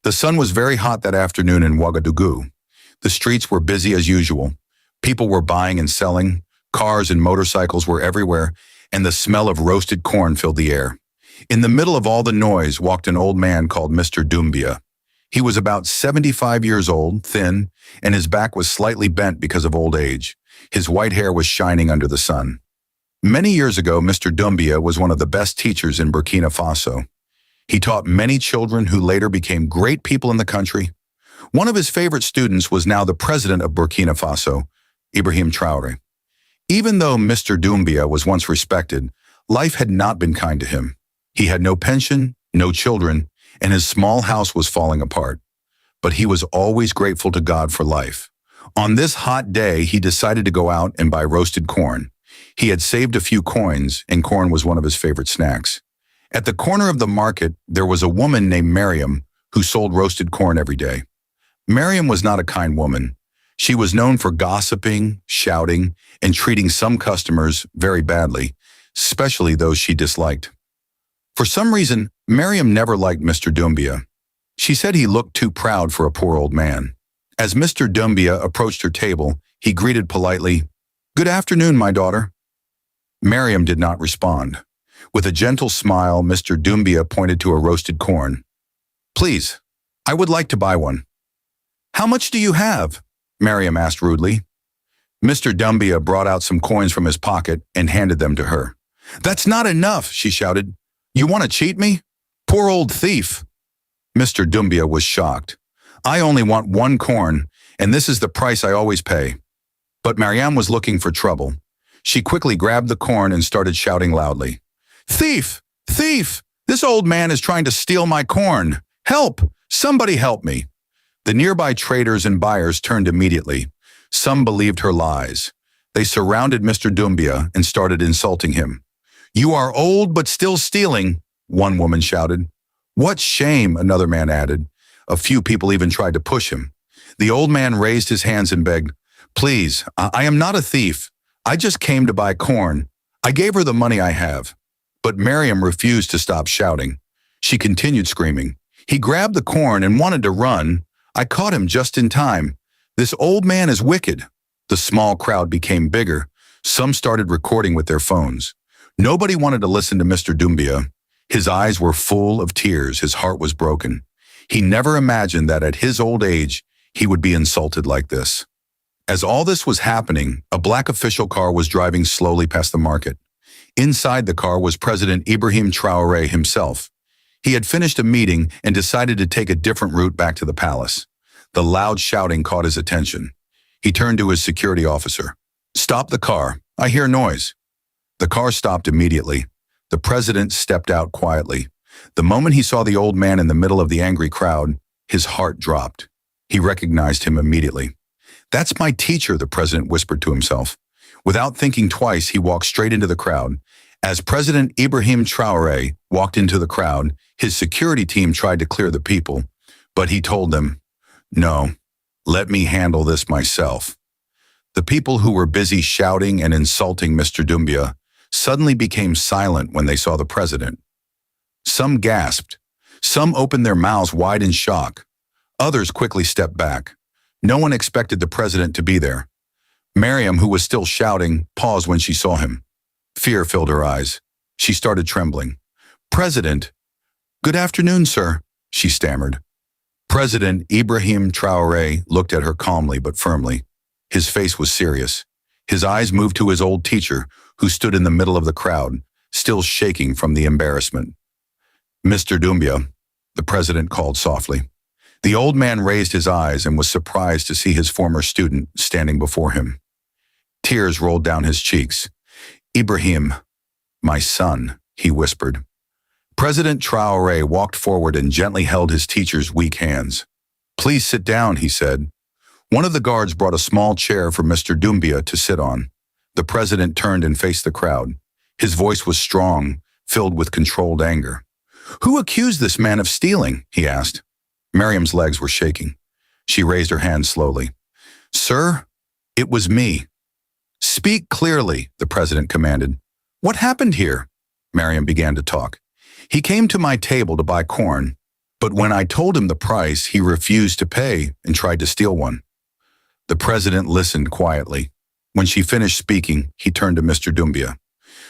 The sun was very hot that afternoon in Ouagadougou. The streets were busy as usual. People were buying and selling, cars and motorcycles were everywhere, and the smell of roasted corn filled the air. In the middle of all the noise walked an old man called Mr. Doumbia. He was about 75 years old, thin, and his back was slightly bent because of old age. His white hair was shining under the sun. Many years ago, Mr. Doumbia was one of the best teachers in Burkina Faso. He taught many children who later became great people in the country. One of his favorite students was now the president of Burkina Faso, Ibrahim Traoré. Even though Mr. Doumbia was once respected, life had not been kind to him. He had no pension, no children, and his small house was falling apart. But he was always grateful to God for life. On this hot day, he decided to go out and buy roasted corn. He had saved a few coins, and corn was one of his favorite snacks. At the corner of the market, there was a woman named Miriam who sold roasted corn every day. Miriam was not a kind woman. She was known for gossiping, shouting, and treating some customers very badly, especially those she disliked. For some reason, Miriam never liked Mr. Doumbia. She said he looked too proud for a poor old man. As Mr. Doumbia approached her table, he greeted politely, "Good afternoon, my daughter." Miriam did not respond. With a gentle smile, Mr. Doumbia pointed to a roasted corn. "Please, I would like to buy one." "How much do you have?" Miriam asked rudely. Mr. Doumbia brought out some coins from his pocket and handed them to her. "That's not enough," she shouted. "You want to cheat me? Poor old thief." Mr. Doumbia was shocked. "I only want one corn, and this is the price I always pay." But Miriam was looking for trouble. She quickly grabbed the corn and started shouting loudly. "Thief! Thief! This old man is trying to steal my corn! Help! Somebody help me!" The nearby traders and buyers turned immediately. Some believed her lies. They surrounded Mr. Doumbia and started insulting him. "You are old but still stealing," one woman shouted. "What shame," another man added. A few people even tried to push him. The old man raised his hands and begged, "Please, I am not a thief. I just came to buy corn. I gave her the money I have." But Miriam refused to stop shouting. She continued screaming. "He grabbed the corn and wanted to run. I caught him just in time. This old man is wicked." The small crowd became bigger. Some started recording with their phones. Nobody wanted to listen to Mr. Doumbia. His eyes were full of tears. His heart was broken. He never imagined that at his old age, he would be insulted like this. As all this was happening, a black official car was driving slowly past the market. Inside the car was President Ibrahim Traoré himself. He had finished a meeting and decided to take a different route back to the palace. The loud shouting caught his attention. He turned to his security officer. "Stop the car. I hear noise." The car stopped immediately. The president stepped out quietly. The moment he saw the old man in the middle of the angry crowd, his heart dropped. He recognized him immediately. "That's my teacher," the president whispered to himself. Without thinking twice, he walked straight into the crowd. As President Ibrahim Traoré walked into the crowd, his security team tried to clear the people, but he told them, "No, let me handle this myself." The people who were busy shouting and insulting Mr. Doumbia suddenly became silent when they saw the president. Some gasped. Some opened their mouths wide in shock. Others quickly stepped back. No one expected the president to be there. Miriam, who was still shouting, paused when she saw him. Fear filled her eyes. She started trembling. "President." "Good afternoon, sir," she stammered. President Ibrahim Traoré looked at her calmly but firmly. His face was serious. His eyes moved to his old teacher, who stood in the middle of the crowd, still shaking from the embarrassment. "Mr. Doumbia," the president called softly. The old man raised his eyes and was surprised to see his former student standing before him. Tears rolled down his cheeks. "Ibrahim, my son," he whispered. President Traoré walked forward and gently held his teacher's weak hands. "Please sit down," he said. One of the guards brought a small chair for Mr. Doumbia to sit on. The president turned and faced the crowd. His voice was strong, filled with controlled anger. "Who accused this man of stealing?" he asked. Miriam's legs were shaking. She raised her hand slowly. "Sir, it was me." "Speak clearly," the president commanded. "What happened here?" Miriam began to talk. "He came to my table to buy corn. But when I told him the price, he refused to pay and tried to steal one. The president listened quietly. When she finished speaking, he turned to Mr. Doumbia.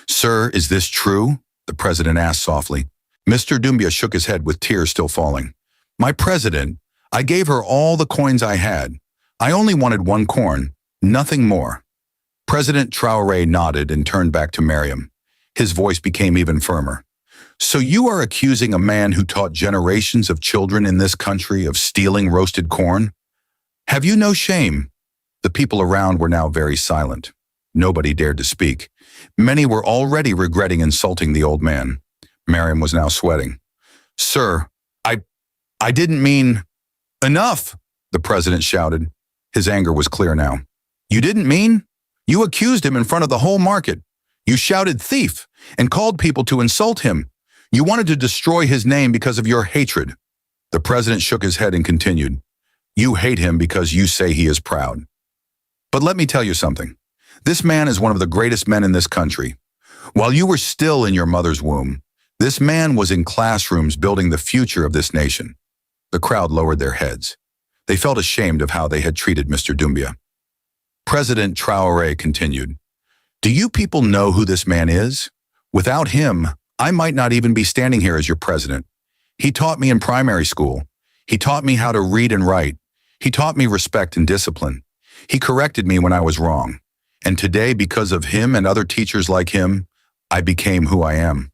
"Sir, is this true?" the president asked softly. Mr. Doumbia shook his head with tears still falling. "My president, I gave her all the coins I had. I only wanted one corn, nothing more." President Traoré nodded and turned back to Mariam. His voice became even firmer. "So you are accusing a man who taught generations of children in this country of stealing roasted corn? Have you no shame?" The people around were now very silent. Nobody dared to speak. Many were already regretting insulting the old man. Mariam was now sweating. "Sir, I didn't mean—" "Enough!" the president shouted. His anger was clear now. "You didn't mean? You accused him in front of the whole market. You shouted thief and called people to insult him. You wanted to destroy his name because of your hatred." The president shook his head and continued. "You hate him because you say he is proud. But let me tell you something. This man is one of the greatest men in this country. While you were still in your mother's womb, this man was in classrooms building the future of this nation." The crowd lowered their heads. They felt ashamed of how they had treated Mr. Doumbia. President Traoré continued. "Do you people know who this man is? Without him, I might not even be standing here as your president. He taught me in primary school. He taught me how to read and write. He taught me respect and discipline. He corrected me when I was wrong. And today, because of him and other teachers like him, I became who I am."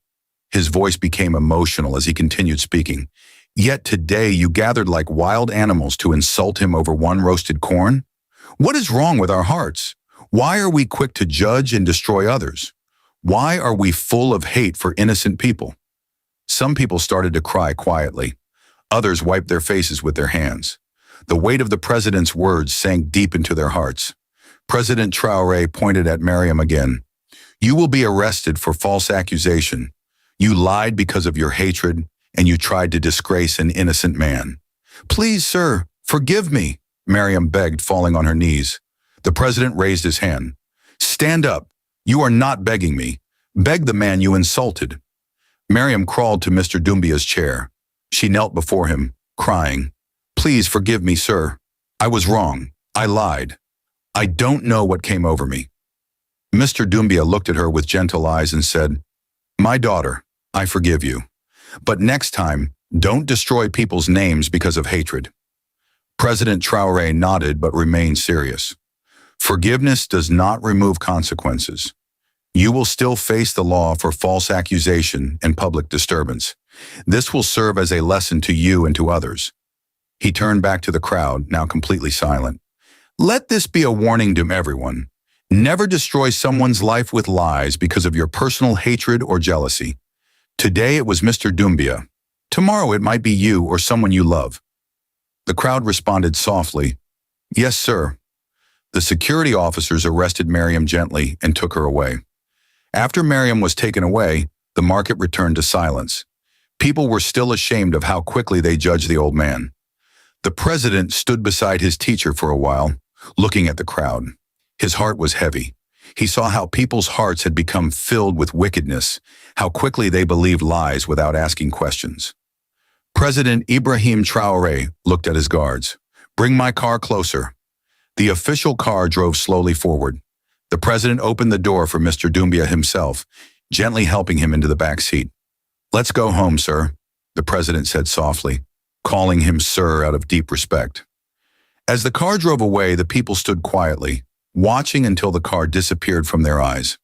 His voice became emotional as he continued speaking. "Yet today you gathered like wild animals to insult him over one roasted corn? What is wrong with our hearts? Why are we quick to judge and destroy others? Why are we full of hate for innocent people?" Some people started to cry quietly. Others wiped their faces with their hands. The weight of the president's words sank deep into their hearts. President Traoré pointed at Mariam again. "You will be arrested for false accusation. You lied because of your hatred, and you tried to disgrace an innocent man." "Please, sir, forgive me," Mariam begged, falling on her knees. The president raised his hand. "Stand up. You are not begging me. Beg the man you insulted." Mariam crawled to Mr. Doumbia's chair. She knelt before him, crying, "Please forgive me, sir. I was wrong. I lied. I don't know what came over me." Mr. Doumbia looked at her with gentle eyes and said, "My daughter, I forgive you. But next time, don't destroy people's names because of hatred." President Traoré nodded but remained serious. "Forgiveness does not remove consequences. You will still face the law for false accusation and public disturbance. This will serve as a lesson to you and to others." He turned back to the crowd, now completely silent. "Let this be a warning to everyone. Never destroy someone's life with lies because of your personal hatred or jealousy. Today it was Mr. Doumbia. Tomorrow it might be you or someone you love." The crowd responded softly, "Yes, sir." The security officers arrested Mariam gently and took her away. After Mariam was taken away, the market returned to silence. People were still ashamed of how quickly they judged the old man. The president stood beside his teacher for a while, looking at the crowd. His heart was heavy. He saw how people's hearts had become filled with wickedness, how quickly they believed lies without asking questions. President Ibrahim Traoré looked at his guards. "Bring my car closer." The official car drove slowly forward. The president opened the door for Mr. Doumbia himself, gently helping him into the back seat. "Let's go home, sir," the president said softly, calling him sir out of deep respect. As the car drove away, the people stood quietly, watching until the car disappeared from their eyes.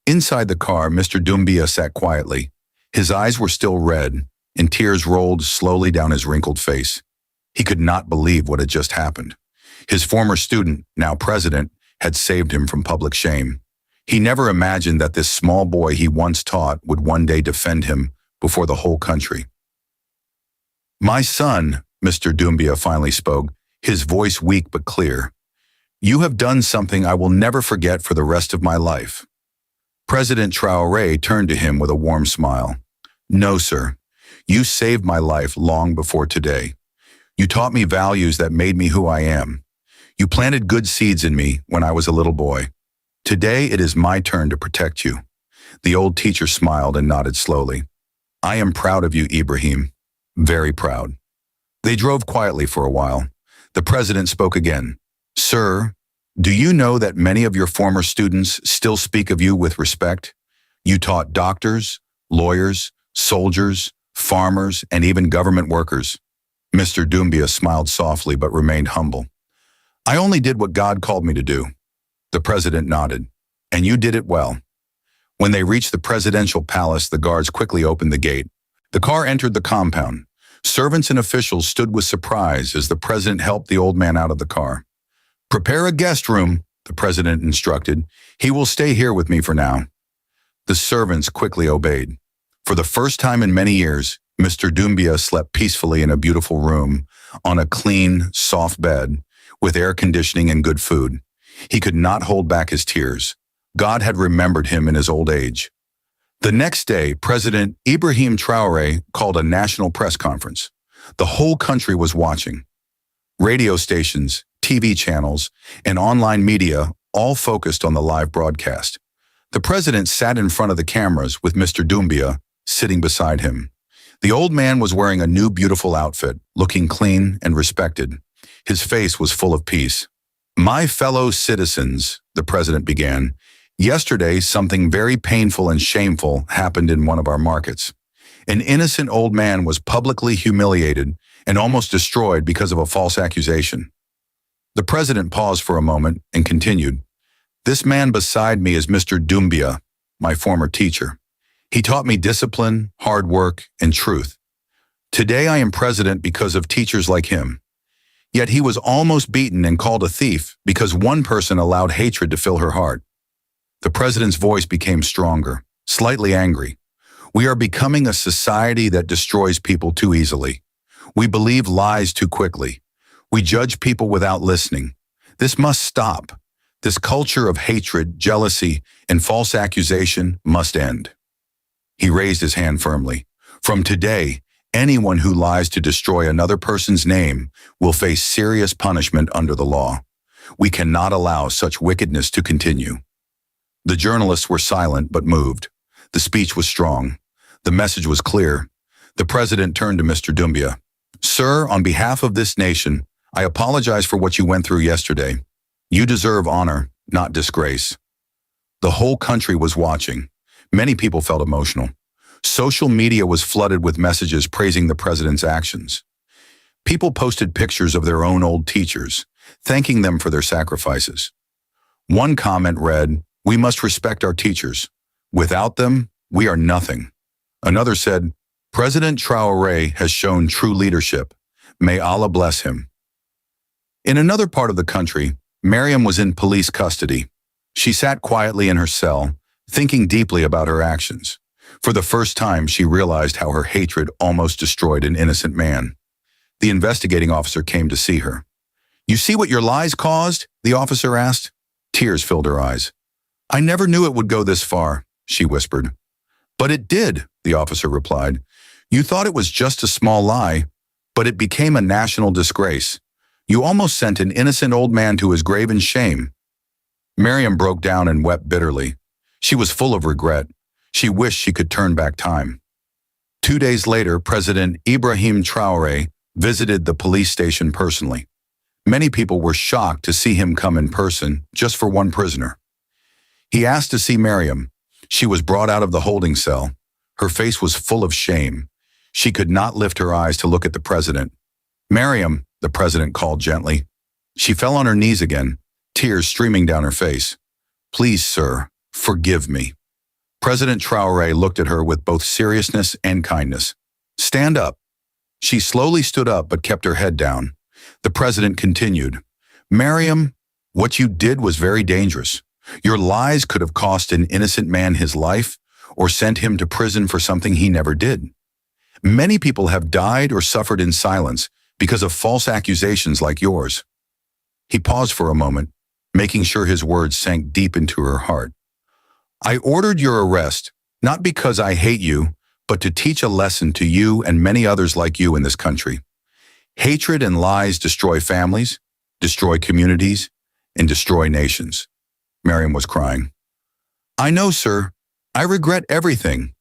Inside the car, Mr. Doumbia sat quietly. His eyes were still red, and tears rolled slowly down his wrinkled face. He could not believe what had just happened. His former student, now president, had saved him from public shame. He never imagined that this small boy he once taught would one day defend him before the whole country. "My son," Mr. Doumbia finally spoke, his voice weak but clear, "you have done something I will never forget for the rest of my life." President Traoré turned to him with a warm smile. "No, sir. You saved my life long before today. You taught me values that made me who I am. You planted good seeds in me when I was a little boy. Today it is my turn to protect you." The old teacher smiled and nodded slowly. "I am proud of you, Ibrahim. very proud. They drove quietly for a while. The president spoke again. Sir, do you know that many of your former students still speak of you with respect? You taught doctors, lawyers, soldiers, farmers, and even government workers. Mr. Doumbia smiled softly but remained humble. I only did what God called me to do. The president nodded. And you did it well. When they reached the presidential palace, the guards quickly opened the gate. The car entered the compound. Servants and officials stood with surprise as the president helped the old man out of the car. Prepare a guest room, the president instructed. He will stay here with me for now. The servants quickly obeyed. For the first time in many years, Mr. Doumbia slept peacefully in a beautiful room, on a clean, soft bed, with air conditioning and good food. He could not hold back his tears. God had remembered him in his old age. The next day, President Ibrahim Traoré called a national press conference. The whole country was watching. Radio stations, TV channels, and online media all focused on the live broadcast. The president sat in front of the cameras with Mr. Doumbia sitting beside him. The old man was wearing a new beautiful outfit, looking clean and respected. His face was full of peace. My fellow citizens, the president began, yesterday something very painful and shameful happened in one of our markets. An innocent old man was publicly humiliated and almost destroyed because of a false accusation. The president paused for a moment and continued, This man beside me is Mr. Doumbia, my former teacher. He taught me discipline, hard work, and truth. Today I am president because of teachers like him. Yet he was almost beaten and called a thief because one person allowed hatred to fill her heart. The president's voice became stronger, slightly angry. We are becoming a society that destroys people too easily. We believe lies too quickly. We judge people without listening. This must stop. This culture of hatred, jealousy, and false accusation must end. He raised his hand firmly. From today, anyone who lies to destroy another person's name will face serious punishment under the law. We cannot allow such wickedness to continue. The journalists were silent but moved. The speech was strong. The message was clear. The president turned to Mr. Doumbia. Sir, on behalf of this nation, I apologize for what you went through yesterday. You deserve honor, not disgrace. The whole country was watching. Many people felt emotional. Social media was flooded with messages praising the president's actions. People posted pictures of their own old teachers, thanking them for their sacrifices. One comment read, "We must respect our teachers. Without them, we are nothing." Another said, "President Traoré has shown true leadership. May Allah bless him." In another part of the country, Miriam was in police custody. She sat quietly in her cell, thinking deeply about her actions. For the first time, she realized how her hatred almost destroyed an innocent man. The investigating officer came to see her. "You see what your lies caused?" the officer asked. Tears filled her eyes. "I never knew it would go this far," she whispered. "But it did," the officer replied. "You thought it was just a small lie, but it became a national disgrace. You almost sent an innocent old man to his grave in shame." Miriam broke down and wept bitterly. She was full of regret. She wished she could turn back time. 2 days later, President Ibrahim Traoré visited the police station personally. Many people were shocked to see him come in person just for one prisoner. He asked to see Miriam. She was brought out of the holding cell. Her face was full of shame. She could not lift her eyes to look at the president. "Miriam," the president called gently. She fell on her knees again, tears streaming down her face. "Please, sir, forgive me." President Traoré looked at her with both seriousness and kindness. "Stand up." She slowly stood up but kept her head down. The president continued, "Miriam, what you did was very dangerous. Your lies could have cost an innocent man his life or sent him to prison for something he never did. Many people have died or suffered in silence because of false accusations like yours." He paused for a moment, making sure his words sank deep into her heart. "I ordered your arrest, not because I hate you, but to teach a lesson to you and many others like you in this country. Hatred and lies destroy families, destroy communities, and destroy nations." Miriam was crying. "I know, sir. I regret everything."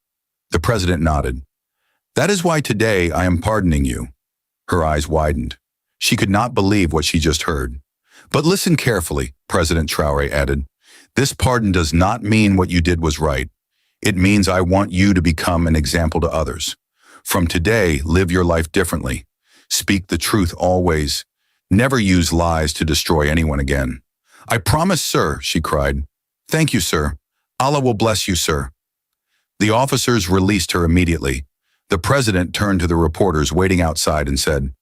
The president nodded. That is why today I am pardoning you." Her eyes widened. She could not believe what she just heard. "But listen carefully," President Traoré added. "This pardon does not mean what you did was right. It means I want you to become an example to others. From today, live your life differently. Speak the truth always. Never use lies to destroy anyone again." "I promise, sir," she cried. "Thank you, sir. Allah will bless you, sir." The officers released her immediately. The president turned to the reporters waiting outside and said,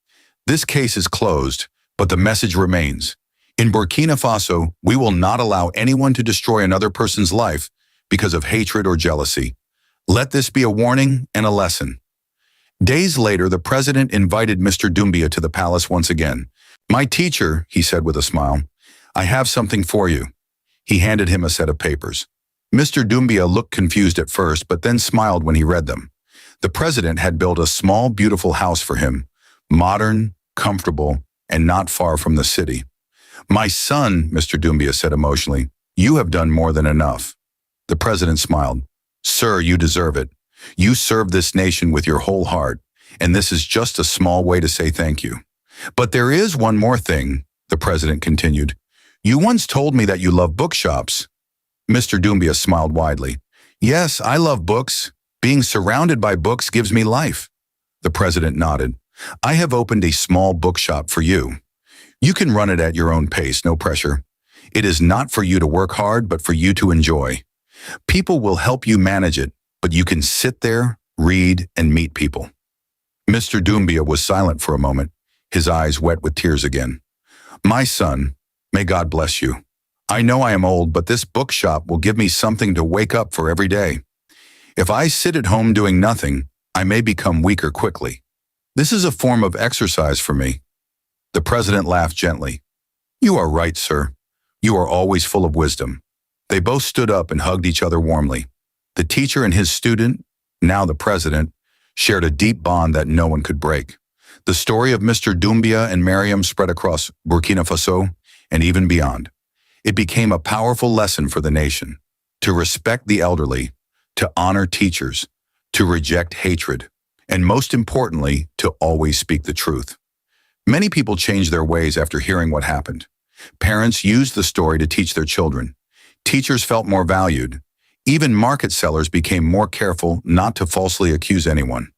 "This case is closed, but the message remains. In Burkina Faso, we will not allow anyone to destroy another person's life because of hatred or jealousy. Let this be a warning and a lesson." Days later, the president invited Mr. Doumbia to the palace once again. "My teacher," he said with a smile, "I have something for you." He handed him a set of papers. Mr. Doumbia looked confused at first, but then smiled when he read them. The president had built a small, beautiful house for him, modern, comfortable, and not far from the city. "My son," Mr. Doumbia said emotionally, "you have done more than enough." The president smiled. "Sir, you deserve it. You served this nation with your whole heart, and this is just a small way to say thank you. But there is one more thing," the president continued. "You once told me that you love bookshops." Mr. Doumbia smiled widely. "Yes, I love books. Being surrounded by books gives me life." The president nodded. "I have opened a small bookshop for you. You can run it at your own pace, no pressure. It is not for you to work hard, but for you to enjoy. People will help you manage it, but you can sit there, read, and meet people." Mr. Doumbia was silent for a moment, his eyes wet with tears again. "My son, may God bless you. I know I am old, but this bookshop will give me something to wake up for every day. If I sit at home doing nothing, I may become weaker quickly. This is a form of exercise for me." The president laughed gently. "You are right, sir. You are always full of wisdom." They both stood up and hugged each other warmly. The teacher and his student, now the president, shared a deep bond that no one could break. The story of Mr. Doumbia and Mariam spread across Burkina Faso and even beyond. It became a powerful lesson for the nation to respect the elderly, to honor teachers, to reject hatred, and most importantly, to always speak the truth. Many people changed their ways after hearing what happened. Parents used the story to teach their children. Teachers felt more valued. Even market sellers became more careful not to falsely accuse anyone.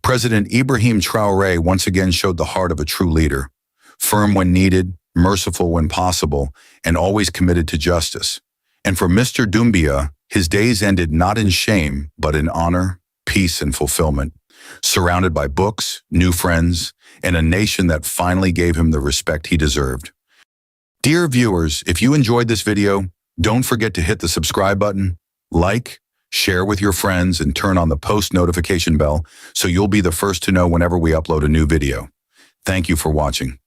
President Ibrahim Traoré once again showed the heart of a true leader, firm when needed, merciful when possible, and always committed to justice. And for Mr. Doumbia, his days ended not in shame, but in honor, peace, and fulfillment, surrounded by books, new friends, and a nation that finally gave him the respect he deserved. Dear viewers, if you enjoyed this video, don't forget to hit the subscribe button, like, share with your friends, and turn on the post notification bell so you'll be the first to know whenever we upload a new video. Thank you for watching.